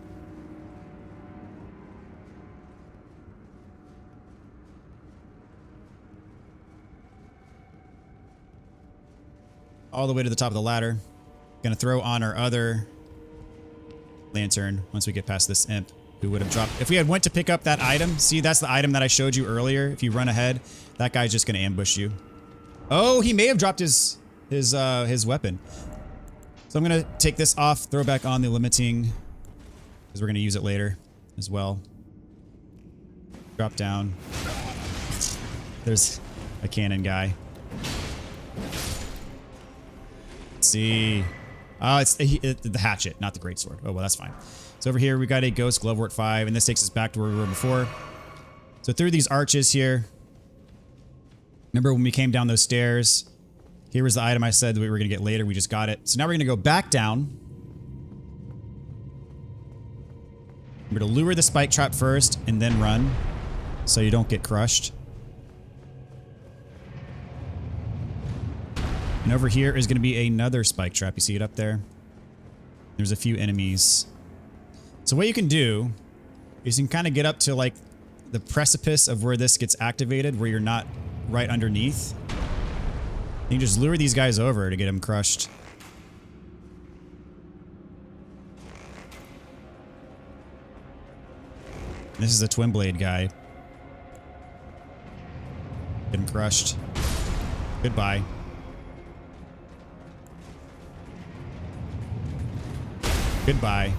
All the way to the top of the ladder. Gonna throw on our other lantern once we get past this imp who would have dropped. If we had went to pick up that item, see, that's the item that I showed you earlier. If you run ahead, that guy's just gonna ambush you. Oh, he may have dropped his weapon. So I'm going to take this off, throw back on the limiting, because we're going to use it later as well. Drop down. There's a cannon guy. Let's see. Oh, it's the hatchet, not the greatsword. Oh, well, that's fine. So over here, we got a Ghost Glovewort 5, and this takes us back to where we were before. So through these arches here, remember when we came down those stairs? Here was the item I said that we were going to get later. We just got it. So now we're going to go back down. We're going to lure the spike trap first and then run so you don't get crushed. And over here is going to be another spike trap. You see it up there? There's a few enemies. So what you can do is you can kind of get up to like the precipice of where this gets activated, where you're not right underneath. You can just lure these guys over to get them crushed. This is a twin blade guy. Get him crushed. Goodbye. Goodbye.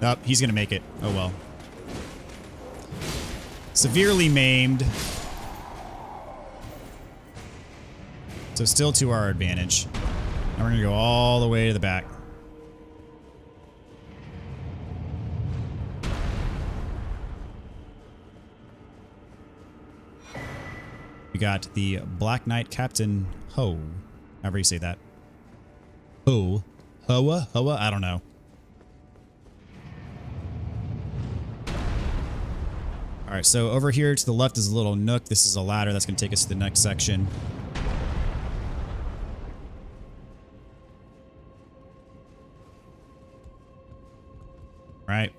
Oh, he's going to make it. Oh, well. Severely maimed. So still to our advantage. Now we're going to go all the way to the back. We got the Black Knight Captain Ho. However you say that. Ho. Hoa? Hoa? I don't know. Alright, so over here to the left is a little nook. This is a ladder that's going to take us to the next section. Alright.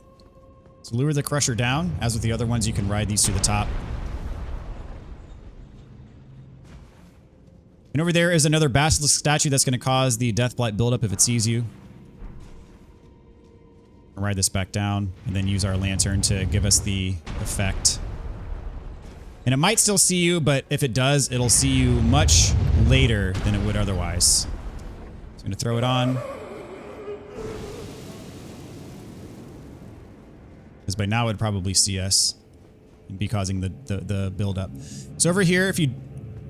So lure the crusher down. As with the other ones, you can ride these to the top. And over there is another basilisk statue that's going to cause the Deathblight buildup if it sees you. I'll ride this back down and then use our lantern to give us the effect. And it might still see you, but if it does, it'll see you much later than it would otherwise. So I'm going to throw it on. Because by now it would probably see us and be causing the buildup. So over here, if you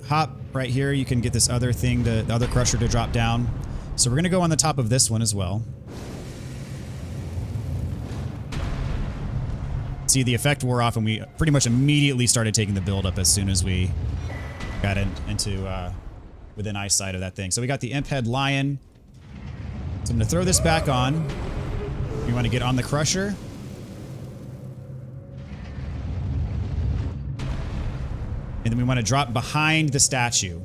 hop right here, you can get this other thing, the other crusher to drop down. So we're going to go on the top of this one as well. See, the effect wore off and we pretty much immediately started taking the build up as soon as we got into within eyesight of that thing. So we got the Imp Head Lion. So I'm going to throw this back on. We want to get on the crusher. And then we want to drop behind the statue.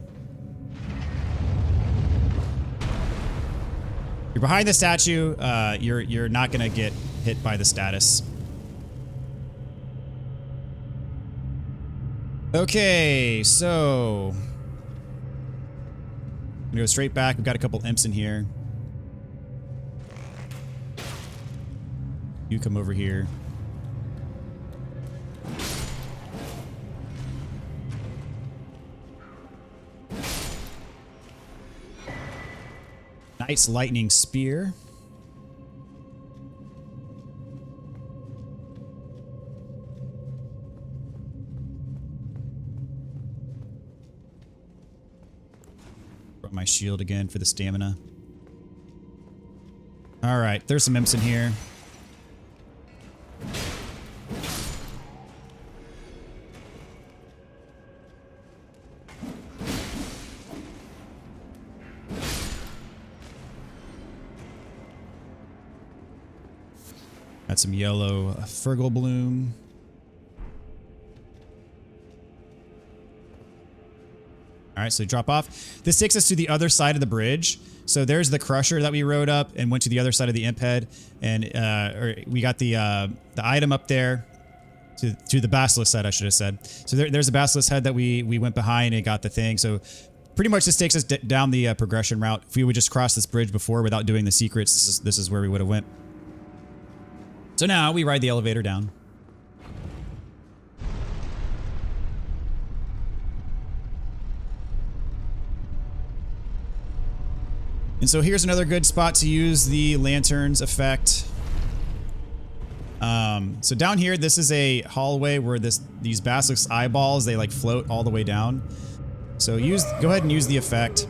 You're behind the statue, you're not going to get hit by the status. Okay, so I'm gonna go straight back. We've got a couple imps in here. You come over here. Nice lightning spear. Brought my shield again for the stamina. All right, there's some imps in here. Got some yellow Fergal Bloom. All right, so drop off. This takes us to the other side of the bridge. So there's the crusher that we rode up and went to the other side of the imp head, and we got the item up there to the basilisk side, I should have said. So there's a basilisk head that we went behind and got the thing. So pretty much this takes us down the progression route. If we would just cross this bridge before without doing the secrets, this is where we would have went. So now we ride the elevator down. And so here's another good spot to use the lantern's effect. So down here, this is a hallway where these basilisk eyeballs, they like float all the way down. So go ahead and use the effect.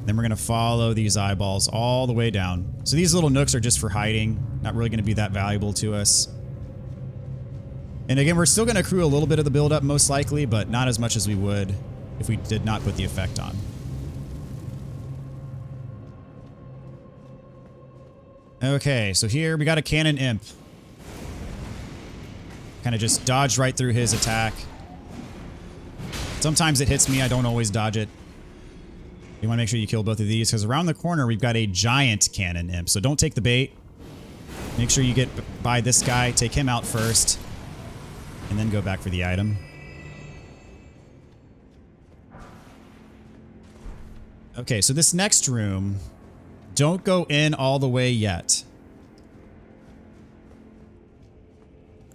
Then we're going to follow these eyeballs all the way down. So these little nooks are just for hiding. Not really going to be that valuable to us. And again, we're still going to accrue a little bit of the buildup most likely, but not as much as we would if we did not put the effect on. Okay, so here we got a cannon imp. Kind of just dodged right through his attack. Sometimes it hits me, I don't always dodge it. You want to make sure you kill both of these, because around the corner we've got a giant cannon imp. So don't take the bait. Make sure you get by this guy, take him out first, and then go back for the item. Okay, so this next room, don't go in all the way yet.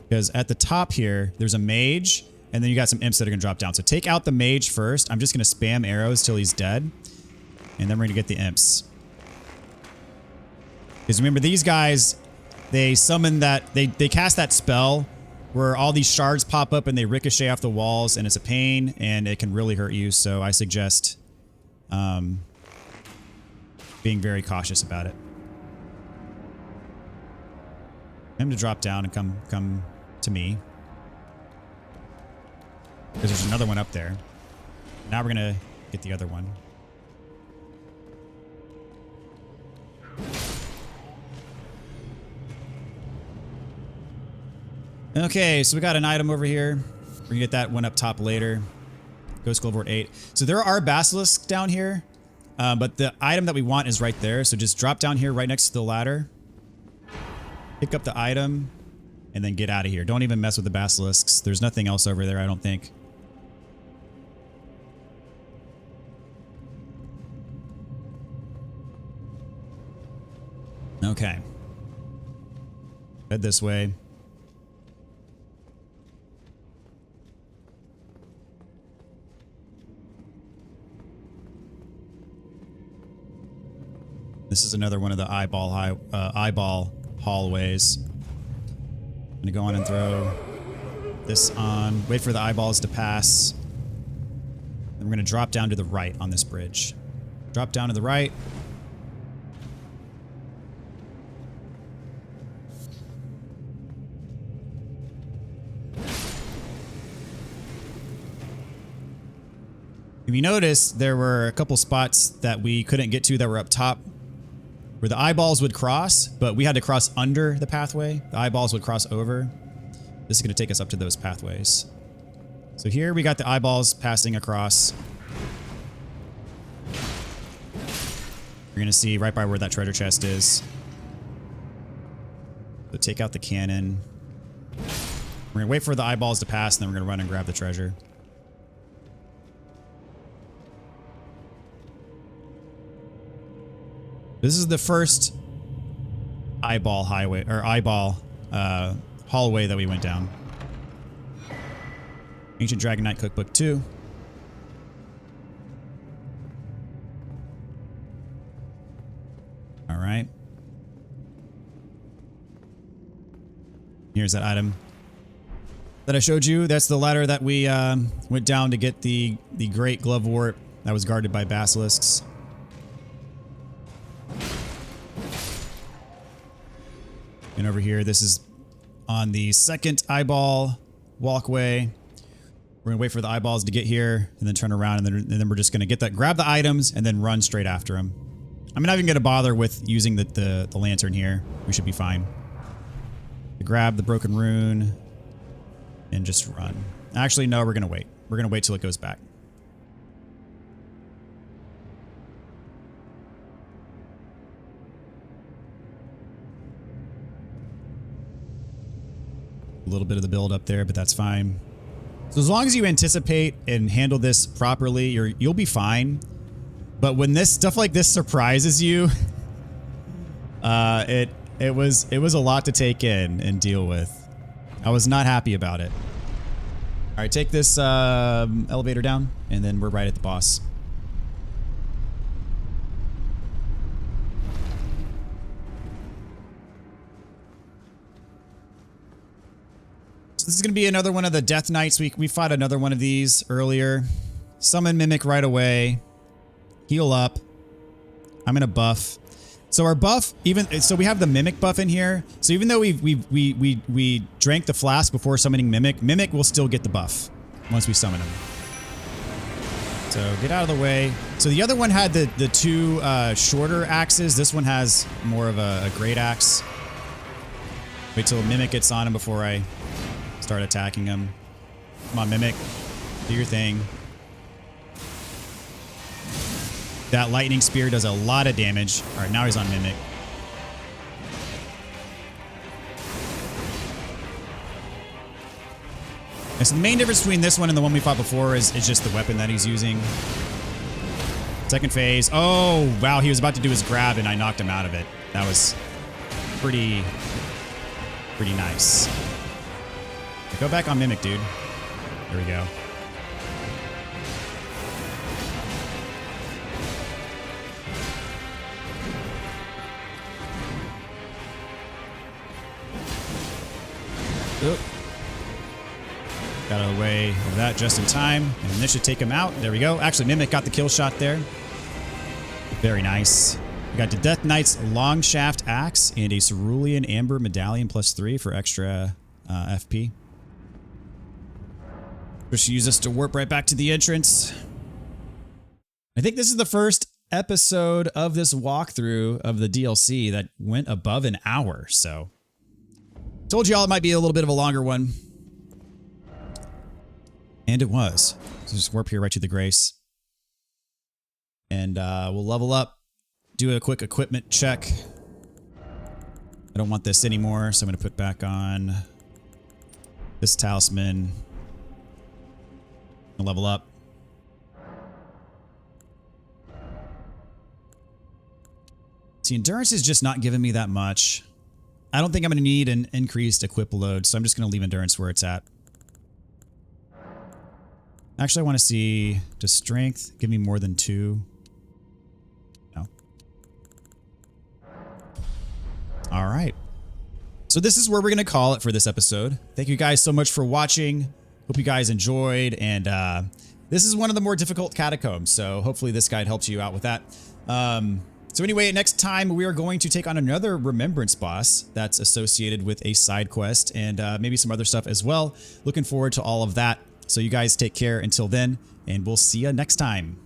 Because at the top here, there's a mage, and then you got some imps that are going to drop down. So take out the mage first. I'm just going to spam arrows till he's dead. And then we're going to get the imps. Because remember, these guys, they summon that, they cast that spell where all these shards pop up and they ricochet off the walls, and it's a pain and it can really hurt you. So I suggest being very cautious about it. Him to drop down and come to me. Because there's another one up there. Now we're gonna get the other one. Okay, so we got an item over here. We're gonna get that one up top later. Ghost Glowwort 8. So there are basilisks down here, but the item that we want is right there. So just drop down here right next to the ladder. Pick up the item, and then get out of here. Don't even mess with the basilisks. There's nothing else over there, I don't think. Okay. Head this way. This is another one of the eyeball hallways. I'm gonna go on and throw this on. Wait for the eyeballs to pass. Then we're gonna drop down to the right on this bridge. Drop down to the right. If you notice, there were a couple spots that we couldn't get to that were up top where the eyeballs would cross, but we had to cross under the pathway. The eyeballs would cross over. This is going to take us up to those pathways. So here we got the eyeballs passing across. You're going to see right by where that treasure chest is. So take out the cannon. We're going to wait for the eyeballs to pass, and then we're going to run and grab the treasure. This is the first eyeball highway, or eyeball hallway that we went down. Ancient Dragon Knight Cookbook 2. All right. Here's that item that I showed you. That's the ladder that we went down to get the Great Glowwort that was guarded by basilisks. And over here, this is on the second eyeball walkway. We're gonna wait for the eyeballs to get here and then turn around, and then we're just gonna get that, grab the items, and then run straight after them. I'm not even gonna bother with using the lantern here. We should be fine. Grab the broken rune and just run. Actually, no, we're gonna wait. We're gonna wait till it goes back. A little bit of the build up there, but that's fine. So as long as you anticipate and handle this properly, you'll be fine. But when this stuff like this surprises you, it was a lot to take in and deal with. I was not happy about it. All right, take this elevator down, and then we're right at the boss. This is going to be another one of the Death Knights. We fought another one of these earlier. Summon Mimic right away. Heal up. I'm going to buff. So our buff, so we have the Mimic buff in here. So even though we drank the flask before summoning Mimic, Mimic will still get the buff once we summon him. So get out of the way. So the other one had the two shorter axes. This one has more of a great axe. Wait till Mimic gets on him before I start attacking him. Come on, Mimic. Do your thing. That lightning spear does a lot of damage. All right, now he's on Mimic. And so the main difference between this one and the one we fought before is just the weapon that he's using. Second phase. Oh, wow. He was about to do his grab and I knocked him out of it. That was pretty nice. Go back on Mimic, dude. There we go. Oop. Got out of the way of that just in time. And this should take him out. There we go. Actually, Mimic got the kill shot there. Very nice. We got the Death Knight's Long Shaft Axe and a Cerulean Amber Medallion +3 for extra FP. Just use this to warp right back to the entrance. I think this is the first episode of this walkthrough of the DLC that went above an hour, so told y'all it might be a little bit of a longer one. And it was. So just warp here right to the Grace. And we'll level up. Do a quick equipment check. I don't want this anymore, so I'm going to put back on this talisman. I'll level up. See, endurance is just not giving me that much. I don't think I'm going to need an increased equip load, so I'm just going to leave endurance where it's at. Actually, I want to see, does strength give me more than 2? No. All right. So this is where we're going to call it for this episode. Thank you guys so much for watching. Hope you guys enjoyed. And this is one of the more difficult catacombs, so hopefully this guide helps you out with that. So anyway, next time we are going to take on another Remembrance boss that's associated with a side quest and maybe some other stuff as well. Looking forward to all of that. So you guys take care until then, and we'll see you next time.